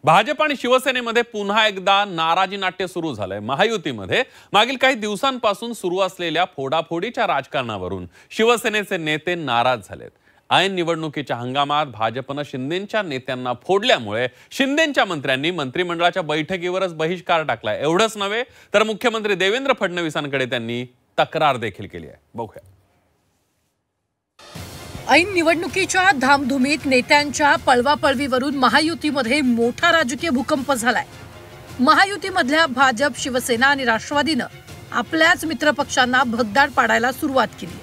भाजप आणि शिवसेनेमध्ये पुन्हा एकदा नाराजी नाट्य सुरू झालंय। महायुतीमध्ये मागील काही दिवसांपासून सुरू असलेल्या फोडाफोडीच्या राजकारणावरून शिवसेनेचे नेते नाराज झालेत। ऐन निवडणुकीच्या हंगामात भाजपने शिंदेंच्या नेत्यांना फोडल्यामुळे शिंदेंच्या मंत्र्यांनी मंत्रिमंडळाच्या बैठकीवरच बहिष्कार टाकलाय। एवढंच नव्हे तर मुख्यमंत्री देवेंद्र फडणवीसांकडे त्यांनी तक्रार देखील केली आहे। बघूया। ऐन निवडणुकीच्या धामधुमीत नेत्यांच्या पळवापळवीवरून महायुतीमध्ये मोठा राजकीय भूकंप झालाय। महायुतीमधल्या भाजप, शिवसेना आणि राष्ट्रवादीनं आपल्याच मित्रपक्षांना भगदाड पाडायला सुरुवात केली।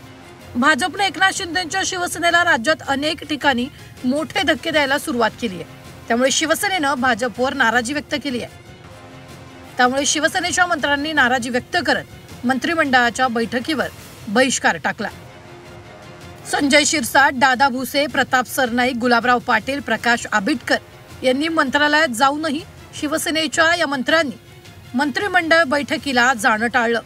भाजपने एकनाथ शिंदेंच्या शिवसेनेला राज्यात अनेक ठिकाणी मोठे धक्के द्यायला सुरुवात केली आहे। त्यामुळे शिवसेनेनं भाजपवर नाराजी व्यक्त केली आहे। त्यामुळे शिवसेनेच्या मंत्र्यांनी नाराजी व्यक्त करत मंत्रिमंडळाच्या बैठकीवर बहिष्कार टाकला। संजय शिरसाट, दादा भुसे, प्रताप सरनाईक, गुलाबराव पाटील, प्रकाश आबिटकर यांनी मंत्रालयात जाऊनही शिवसेनेच्या या मंत्र्यांनी मंत्रिमंडळ बैठकीला जाणं टाळलं।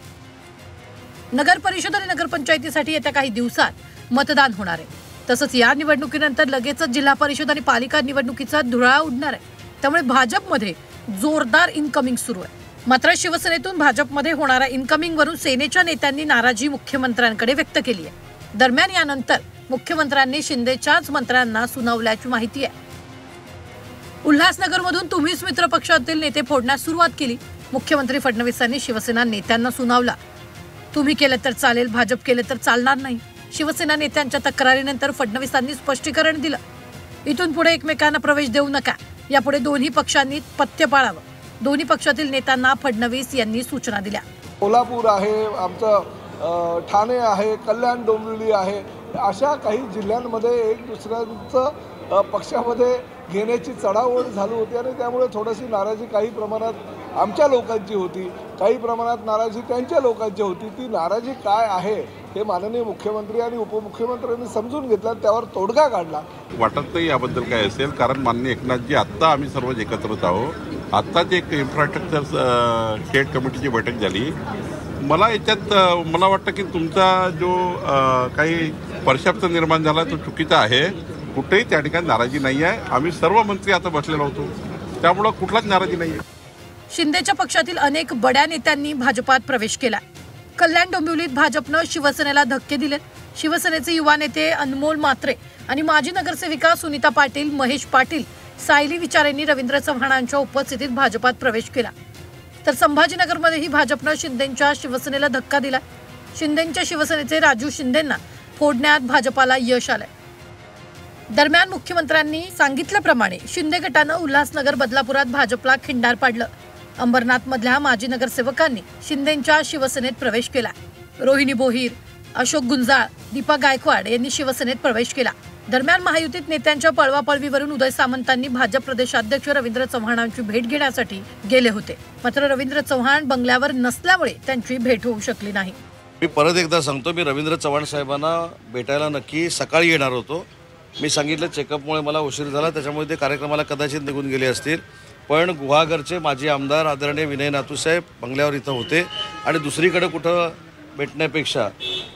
नगर परिषद आणि नगरपंचायतीसाठी येत्या काही दिवसात मतदान होणार आहे। तसंच या निवडणुकीनंतर लगेचच जिल्हा परिषद आणि पालिका निवडणुकीचा धुळा उडणार आहे। त्यामुळे भाजपमध्ये जोरदार इनकमिंग सुरू आहे। मात्र शिवसेनेतून भाजपमध्ये होणाऱ्या इनकमिंग वरून सेनेच्या नेत्यांनी नाराजी मुख्यमंत्र्यांकडे व्यक्त केली आहे। दरम्यान यानंतर मुख्यमंत्र्यांनी शिंदेच्याच मंत्र्यांना सुनावल्याची माहिती आहे। उल्हासनगरमधून तुम्हीच मित्रपक्षातील नेते फोडण्यास सुरुवात केली। मुख्यमंत्री फडणवीसांनी शिवसेना नेत्यांना सुनावला। तुम्ही केलं तर चालेल, भाजप केलं तर चालणार नाही। शिवसेना नेत्यांच्या तक्रारीनंतर फडणवीसांनी स्पष्टीकरण दिलं। इथून पुढे एकमेकांना प्रवेश देऊ नका, यापुढे दोन्ही पक्षांनी पथ्य पाळावं। दोन्ही पक्षातील नेत्यांना फडणवीस यांनी सूचना दिल्या। कोल्हापूर आहे, आमचं ठाणे आहे, कल्याण डोंबिवली आहे, अशा काही जिल्ह्यांमध्ये एक दुसऱ्यांचं पक्षामध्ये घेण्याची चढाओढ झाली होती आणि त्यामुळे थोडीशी नाराजी काही प्रमाणात आमच्या लोकांची होती, काही प्रमाणात नाराजी त्यांच्या लोकांची होती। ती नाराजी काय आहे हे माननीय मुख्यमंत्री आणि उपमुख्यमंत्र्यांनी समजून घेतलं, त्यावर तोडगा काढला। वाटत नाही याबद्दल काय असेल, कारण माननीय एकनाथजी आत्ता आम्ही सर्व एकत्रच आहोत। आत्ताच एक इन्फ्रास्ट्रक्चर स्टेट कमिटीची बैठक झाली। मला याच्यात मला वाटतं की तुमचा जो काही परसेप्शन निर्माण झाला तो चुकीचा आहे। कुठेही त्या ठिकाणी नाराजी नाही आहे। आम्ही सर्व मंत्री आता बसलेलो होतो, त्यामुळे कुठलाच नाराजी नाही आहे। शिंदेच्या पक्षातील अनेक बड्या नेत्यांनी भाजपात प्रवेश केला। कल्याण डोंबिवलीत भाजपनं शिवसेनेला धक्के दिलेत। शिवसेनेचे युवा नेते अनमोल म्हात्रे आणि माजी नगरसेविका सुनीता पाटील, महेश पाटील, सायली विचारेंनी रवींद्र चव्हाणांच्या उपस्थितीत भाजपात प्रवेश केला। तर संभाजीनगरमध्येही भाजपनं शिंदेच्या शिवसेनेला धक्का दिला। शिंदेच्या शिवसेनेचे राजू शिंदेंना फोडण्यात भाजपाला यश आलंय। दरम्यान मुख्यमंत्र्यांनी सांगितल्याप्रमाणे शिंदे गटानं उल्हासनगर, बदलापुरात भाजपला खिंडार पाडलं। अंबरनाथ मधल्या माजी नगरसेवकांनी शिंदेच्या शिवसेनेत प्रवेश केला। रोहिणी बोहीर, अशोक गुंजाळ, दीपा गायकवाड यांनी शिवसेनेत प्रवेश केला। दरम्यान महायुतीत नेत्यांच्या पळवापळवीवरून उदय सामंतांनी भाजप प्रदेशाध्यक्ष रवींद्र चव्हाणांची भेट घेण्यासाठी गेले होते। मात्र रवींद्र चव्हाण बंगल्यावर नसल्यामुळे त्यांची भेट होऊ शकली नाही। मी परत एकदा सांगतो, मी रवींद्र चव्हाण साहेबांना भेटायला नक्की सकाळी येणार होतो। मी सांगितलं चेकअपमुळे मला उशीर झाला, त्याच्यामुळे ते कार्यक्रमाला कदाचित निघून गेले असतील। पण गुहागरचे माजी आमदार आदरणीय विनय नातूसाहेब बंगल्यावर इथं होते आणि दुसरीकडे कुठं भेटण्यापेक्षा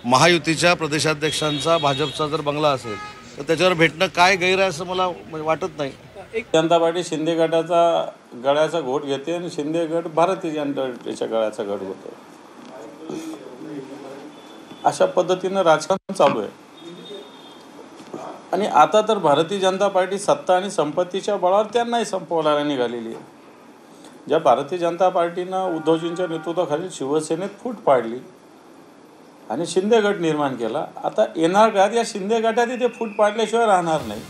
महायुतीच्या प्रदेशाध्यक्षांचा भाजपचा जर बंगला असेल तर त्याच्यावर भेटणं काय गैर आहे असं मला वाटत नाही। एक जनता पार्टी शिंदे गटाचा गळ्याचा घोट घेते आणि शिंदे गट भारतीय जनता पार्टीच्या गळ्याचा घोट घेतो। अशा पद्धतीनं राजकारण चालू आहे आणि आता तर भारतीय जनता पार्टी सत्ता आणि संपत्तीच्या बळावर त्यांनाही संपवण्याला निघालेली आहे। ज्या भारतीय जनता पार्टीनं उद्धवजींच्या नेतृत्वाखाली शिवसेनेत फूट पाडली आणि शिंदे गट निर्माण केला, आता येणार काळात या शिंदे गटात ते फूट पाडल्याशिवाय राहणार नाही।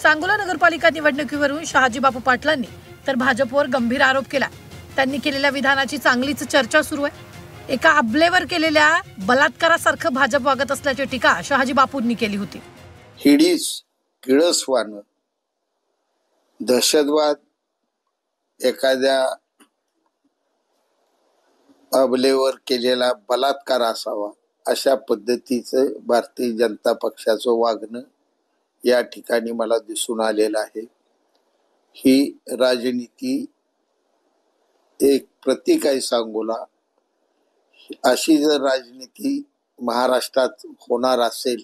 सांगोला नगरपालिका निवडणुकीवरून शहाजी बापू पाटलांनी तर भाजपवर गंभीर आरोप केला। त्यांनी केलेल्या विधानाची चांगलीच चर्चा सुरू आहे। एका अबलेवर केलेल्या बलात्कारासारखं भाजप वागत असल्याची टीका शहाजी बापूंनी केली होती। हिडीस किळसवानं दहशतवाद एखाद्या अबलेवर केलेला बलात्कार असावा अशा पद्धतीचं भारतीय जनता पक्षाचं वागणं या ठिकाणी मला दिसून आलेलं आहे। ही राजनीती एक प्रतीक आहे सांगोला। अशी जर राजनीती महाराष्ट्रात होणार असेल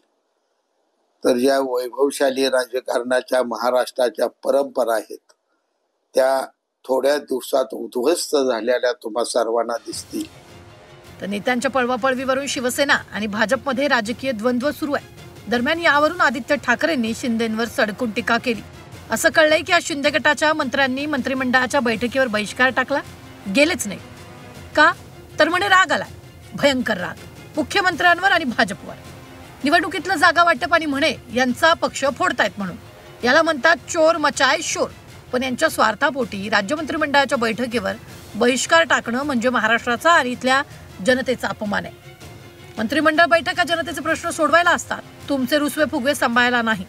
तर या वैभवशाली राजकारणाच्या महाराष्ट्राच्या परंपरा आहेत त्या थोड्या दिवसात उद्ध्वस्त झालेल्या तुम्हा सर्वांना दिसतील. तर नेत्यांच्या पळवापळवीवरून शिवसेना आणि भाजपमध्ये राजकीय द्वंद्व सुरू आहे. दरम्यान यावरून आदित्य ठाकरेंनी शिंदेंवर सडकून टीका केली. असं कळलंय की आज शिंदे गटाच्या मंत्र्यांनी मंत्रिमंडळाच्या बैठकीवर बहिष्कार टाकला, गेलेच नाही. का तर म्हणे राग आलाय, भयंकर राग मुख्यमंत्र्यांवर आणि भाजपवर. निवडणुकीतलं जागा वाटप आणि म्हणे यांचा पक्ष फोडतायत म्हणून. याला म्हणतात चोर मचाय शोर. पण यांच्या स्वार्थापोटी राज्य मंत्रिमंडळाच्या बैठकीवर बहिष्कार टाकणं म्हणजे महाराष्ट्राचा आणि इथल्या जनतेचा अपमान आहे. मंत्रिमंडळ बैठका जनतेचे प्रश्न सोडवायला असतात, तुमचे रुसवे फुगवे सांभाळायला नाही.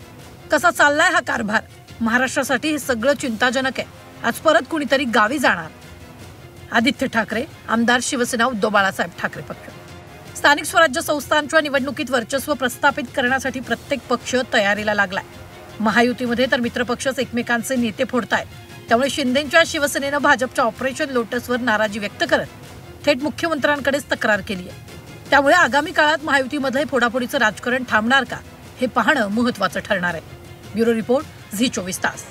कसा चाललाय हा कारभार? महाराष्ट्रासाठी हे सगळं चिंताजनक आहे. आज परत कुणीतरी गावी जाणार. आदित्य ठाकरे, आमदार, शिवसेना, उद्धव बाळासाहेब ठाकरे पक्ष. स्थानिक स्वराज्य संस्थांच्या निवडणुकीत वर्चस्व प्रस्थापित करण्यासाठी प्रत्येक पक्ष तयारीला लागलाय. महायुतीमध्ये तर मित्रपक्षच एकमेकांचे नेते फोडतायत. त्यामुळे शिंदेंच्या शिवसेनेनं भाजपच्या ऑपरेशन लोटसवर नाराजी व्यक्त करत थेट मुख्यमंत्र्यांकडेच तक्रार केली आहे. त्यामुळे आगामी काळात महायुतीमध्ये फोडाफोडीचं राजकारण थांबणार का हे पाहणं महत्त्वाचं ठरणार आहे. ब्युरो रिपोर्ट, झी 24 तास.